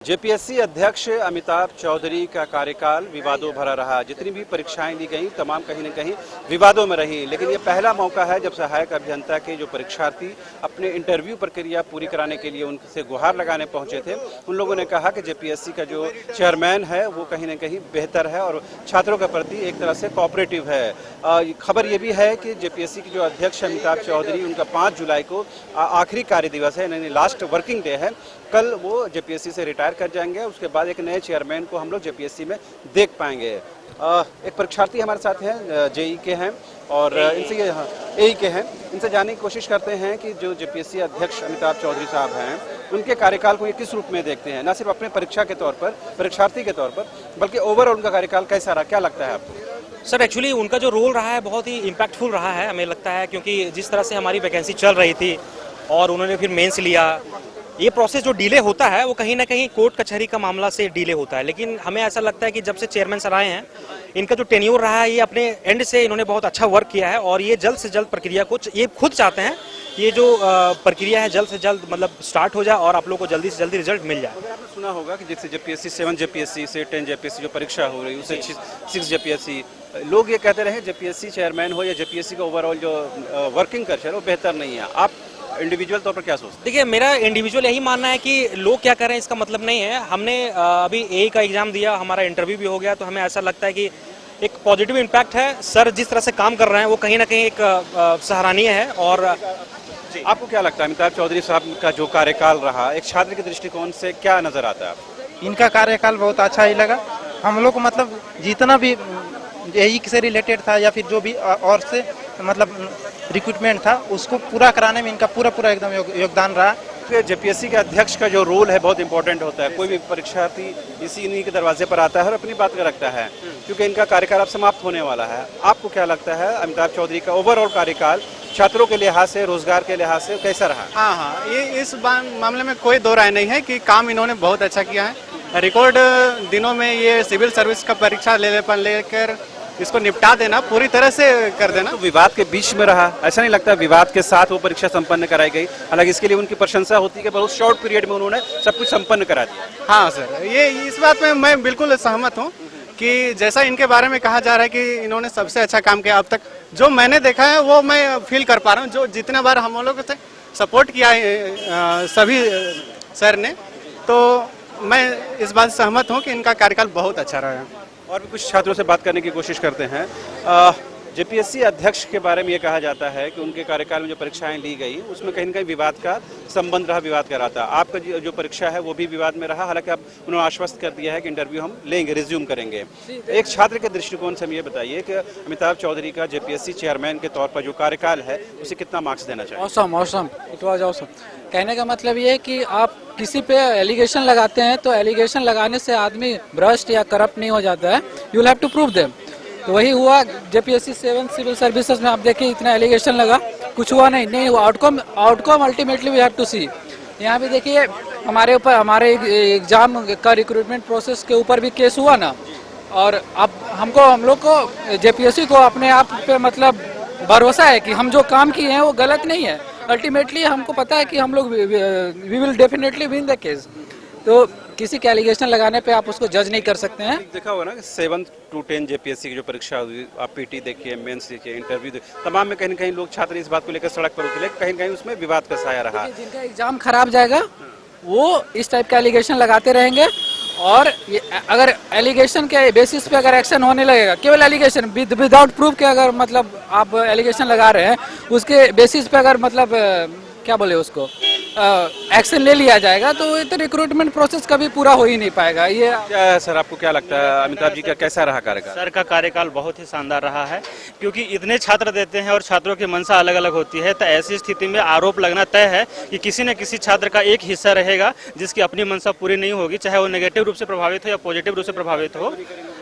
JPSC अध्यक्ष अमिताभ चौधरी का कार्यकाल विवादों भरा रहा। जितनी भी परीक्षाएं ली गई तमाम कहीं न कहीं विवादों में रही, लेकिन ये पहला मौका है जब सहायक अभियंता के जो परीक्षार्थी अपने इंटरव्यू प्रक्रिया पूरी कराने के लिए उनसे गुहार लगाने पहुंचे थे, उन लोगों ने कहा कि जेपीएससी का जो चेयरमैन है वो कहीं न कहीं बेहतर है और छात्रों के प्रति एक तरह से कोऑपरेटिव है। खबर ये भी है कि जेपीएससी के जो अध्यक्ष अमिताभ चौधरी, उनका 5 जुलाई को आखिरी कार्य दिवस है, यानी लास्ट वर्किंग डे है। कल वो जेपीएससी से रिटायर कर जाएंगे, उसके बाद एक नए चेयरमैन को हम लोग जेपीएससी में देख पाएंगे। एक परीक्षार्थी हमारे साथ हैं, जेई के हैं और इनसे एई के हैं। इनसे जानने की कोशिश करते हैं कि जो जेपीएससी अध्यक्ष अमिताभ चौधरी साहब हैं, उनके कार्यकाल को ये किस रूप में देखते हैं, न सिर्फ अपने परीक्षा के तौर पर, परीक्षार्थी के तौर पर, बल्कि ओवरऑल उनका कार्यकाल कैसा रहा, क्या लगता है आपको? सर एक्चुअली उनका जो रोल रहा है बहुत ही इम्पैक्टफुल रहा है, हमें लगता है, क्योंकि जिस तरह से हमारी वैकेंसी चल रही थी और उन्होंने फिर मेंस लिया, ये प्रोसेस जो डिले होता है वो कहीं ना कहीं कोर्ट कचहरी का मामला से डिले होता है। लेकिन हमें ऐसा लगता है कि जब से चेयरमैन सर आए हैं, इनका जो टेन्योर रहा है, ये अपने एंड से इन्होंने बहुत अच्छा वर्क किया है और ये जल्द से जल्द प्रक्रिया को, ये खुद चाहते हैं ये जो प्रक्रिया है जल्द से जल्द मतलब स्टार्ट हो जाए और आप लोगों को जल्दी से जल्दी रिजल्ट मिल जाए। अगर आपने सुना होगा कि जैसे जेपीएससी 7 जेपीएससी से 10 जेपीएससी जो परीक्षा हो रही है, उससे 6 जेपीएससी, लोग ये कहते रहे जेपीएससी चेयरमैन हो या जेपीएससी का ओवरऑल जो वर्किंग कल्चर है वो बेहतर नहीं है। आप इंडिविजुअल तौर पर क्या सोचते हैं? देखिए, मेरा इंडिविजुअल यही मानना है कि लोग क्या कर रहे हैं इसका मतलब नहीं है। हमने अभी एई का एग्जाम दिया, हमारा इंटरव्यू भी हो गया, तो हमें ऐसा लगता है कि एक पॉजिटिव इम्पैक्ट है। सर जिस तरह से काम कर रहे हैं वो कहीं ना कहीं एक सराहनीय है। और आपको क्या लगता है अमिताभ चौधरी साहब का जो कार्यकाल रहा, एक छात्र के दृष्टिकोण से क्या नजर आता है आपको? इनका कार्यकाल बहुत अच्छा ही लगा हम लोग को। मतलब जितना भी एई से रिलेटेड था या फिर जो भी और से मतलब रिक्रूटमेंट था, उसको पूरा कराने में इनका पूरा एकदम योगदान रहा। जेपीएससी के अध्यक्ष का जो रोल है बहुत इंपॉर्टेंट होता है। कोई भी परीक्षार्थी इन्हीं के दरवाजे पर आता है और अपनी बात रखता है, क्योंकि इनका कार्यकाल अब समाप्त होने वाला है। आपको क्या लगता है अमिताभ चौधरी का ओवरऑल कार्यकाल छात्रों के लिहाज से, रोजगार के लिहाज से कैसा रहा? हाँ, ये इस मामले में कोई दो राय नहीं है कि काम इन्होंने बहुत अच्छा किया है। रिकॉर्ड दिनों में ये सिविल सर्विस का परीक्षा लेकर इसको निपटा देना, पूरी तरह से कर देना। तो विवाद के बीच में रहा, ऐसा नहीं लगता विवाद के साथ वो परीक्षा संपन्न कराई गई? हालांकि इसके लिए उनकी प्रशंसा होती है कि बहुत शॉर्ट पीरियड में उन्होंने सब कुछ संपन्न करा दिया। हाँ सर, ये इस बात में मैं बिल्कुल सहमत हूँ कि जैसा इनके बारे में कहा जा रहा है कि इन्होंने सबसे अच्छा काम किया अब तक, जो मैंने देखा है वो मैं फील कर पा रहा हूँ। जो जितने बार हम लोगों से सपोर्ट किया है सभी सर ने, तो मैं इस बात से सहमत हूँ कि इनका कार्यकाल बहुत अच्छा रहा है। और भी कुछ छात्रों से बात करने की कोशिश करते हैं। जेपीएससी अध्यक्ष के बारे में ये कहा जाता है कि उनके कार्यकाल में जो परीक्षाएं ली गई उसमें कहीं न कहीं विवाद का संबंध रहा, विवाद का रहा था। आपका जो परीक्षा है वो भी विवाद में रहा, हालांकि अब उन्होंने आश्वस्त कर दिया है कि इंटरव्यू हम लेंगे, रिज्यूम करेंगे। एक छात्र के दृष्टिकोण से हम ये बताइए कि अमिताभ चौधरी का जेपीएससी चेयरमैन के तौर पर जो कार्यकाल है उसे कितना मार्क्स देना चाहिए? Awesome, it was awesome. कहने का मतलब ये है कि आप किसी पे एलिगेशन लगाते हैं तो एलिगेशन लगाने से आदमी भ्रष्ट या करप्ट नहीं हो जाता है, you will have to prove them. तो वही हुआ जेपीएससी 7 सिविल सर्विसेज में। आप देखिए इतना एलिगेशन लगा, कुछ हुआ नहीं हुआ। Outcome ultimately we have to see. यहाँ भी देखिए हमारे ऊपर, हमारे एग्जाम का रिक्रूटमेंट प्रोसेस के ऊपर भी केस हुआ ना, और अब हम लोग को जेपीएससी को अपने आप पे मतलब भरोसा है कि हम जो काम किए हैं वो गलत नहीं है। अल्टीमेटली हमको पता है कि हम लोग we will definitely win the case. तो किसी के एलिगेशन लगाने पे आप उसको जज नहीं कर सकते हैं। देखा होगा ना कि 7 to 10 जेपीएससी की जो परीक्षा हुई, आप पीटी देखिए, मेंस देखिए, इंटरव्यू देखिए, तमाम में कहीं न कहीं लोग छात्र इस बात को लेकर सड़क पर उतरे, कहीं न कहीं उसमें विवाद का साया रहा। जिनका एग्जाम खराब जाएगा वो इस टाइप का एलिगेशन लगाते रहेंगे, और अगर एलिगेशन के बेसिस पे अगर एक्शन होने लगेगा, केवल एलिगेशन विदाउट प्रूफ के अगर मतलब आप एलिगेशन लगा रहे हैं, उसके बेसिस पे अगर मतलब क्या बोले उसको एक्शन ले लिया जाएगा, तो रिक्रूटमेंट प्रोसेस कभी पूरा हो ही नहीं पाएगा। ये क्या है सर, आपको क्या लगता है अमिताभ जी का कैसा रहा कार्यकाल? सर का कार्यकाल बहुत ही शानदार रहा है, क्योंकि इतने छात्र देते हैं और छात्रों की मंशा अलग अलग होती है। तो ऐसी स्थिति में आरोप लगना तय है कि किसी न किसी छात्र का एक हिस्सा रहेगा जिसकी अपनी मंशा पूरी नहीं होगी, चाहे वो नेगेटिव रूप से प्रभावित हो या पॉजिटिव रूप से प्रभावित हो।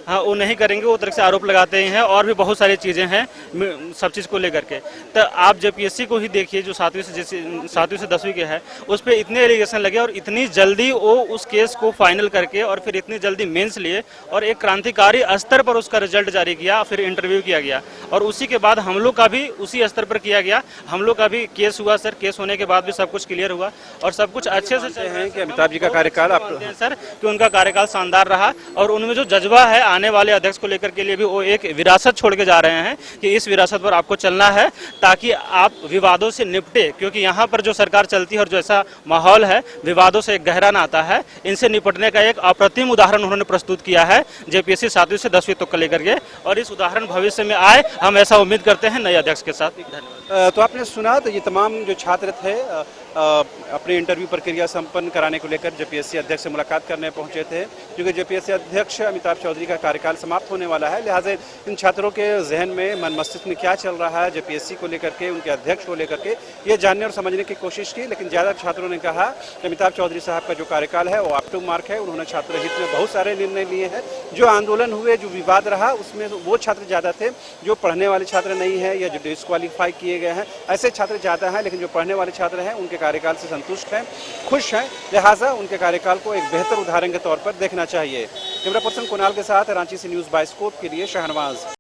हाँ वो नहीं करेंगे, वो तरह से आरोप लगाते हैं और भी बहुत सारी चीज़ें हैं सब चीज़ को लेकर के। तो आप जेपीएससी को ही देखिए जो 7वीं से 10वीं के है, उस पर इतने एलिगेशन लगे और इतनी जल्दी वो उस केस को फाइनल करके और फिर इतनी जल्दी मेंस लिए और एक क्रांतिकारी स्तर पर उसका रिजल्ट जारी किया, फिर इंटरव्यू किया गया और उसी के बाद हम लोग का भी उसी स्तर पर किया गया। हम लोग का भी केस हुआ सर, केस होने के बाद भी सब कुछ क्लियर हुआ और सब कुछ अच्छे से चल रहा है। कि अमिताभ जी का कार्यकाल आप मानते हैं सर कि उनका कार्यकाल शानदार रहा और उनमें जो जज्बा है आने वाले अध्यक्ष को लेकर के लिए भी वो एक विरासत छोड़ के जा रहे हैं कि इस विरासत पर आपको चलना है ताकि आप विवादों से निपटे, क्योंकि यहाँ पर जो सरकार चलती है और जो ऐसा माहौल है विवादों से एक गहरा नाता है, इनसे निपटने का एक अप्रतिम उदाहरण उन्होंने प्रस्तुत किया है जेपीएससी 7वीं से 10वीं तक को लेकर के और इस उदाहरण भविष्य में आए, हम ऐसा उम्मीद करते हैं नए अध्यक्ष के साथ। धन्यवाद। तो आपने सुना, तो ये तमाम जो छात्र थे अपनी इंटरव्यू प्रक्रिया संपन्न कराने को लेकर जेपीएससी अध्यक्ष से मुलाकात करने पहुंचे थे, क्योंकि जेपीएससी अध्यक्ष अमिताभ चौधरी का कार्यकाल समाप्त होने वाला है। लिहाजा इन छात्रों के जहन में, मन मस्तिष्क में क्या चल रहा है जेपीएससी को लेकर के, उनके अध्यक्ष को लेकर के, ये जानने और समझने की कोशिश की। लेकिन ज़्यादा छात्रों ने कहा कि अमिताभ चौधरी साहब का जो कार्यकाल है वो अप टू मार्क है। उन्होंने छात्र हित में बहुत सारे निर्णय लिए हैं। जो आंदोलन हुए, जो विवाद रहा, उसमें वो छात्र ज़्यादा थे। जो पढ़ने वाले छात्र नहीं हैं या जो डिस्क्वालीफाई किए गए हैं, ऐसे छात्र ज़्यादा हैं। लेकिन जो पढ़ने वाले छात्र हैं उनके कार्यकाल से संतुष्ट हैं, खुश हैं। लिहाजा उनके कार्यकाल को एक बेहतर उदाहरण के तौर पर देखना चाहिए। कैमरा पर्सन कुणाल के साथ रांची से न्यूज़ बाइस्कोप के लिए शाहनवाज।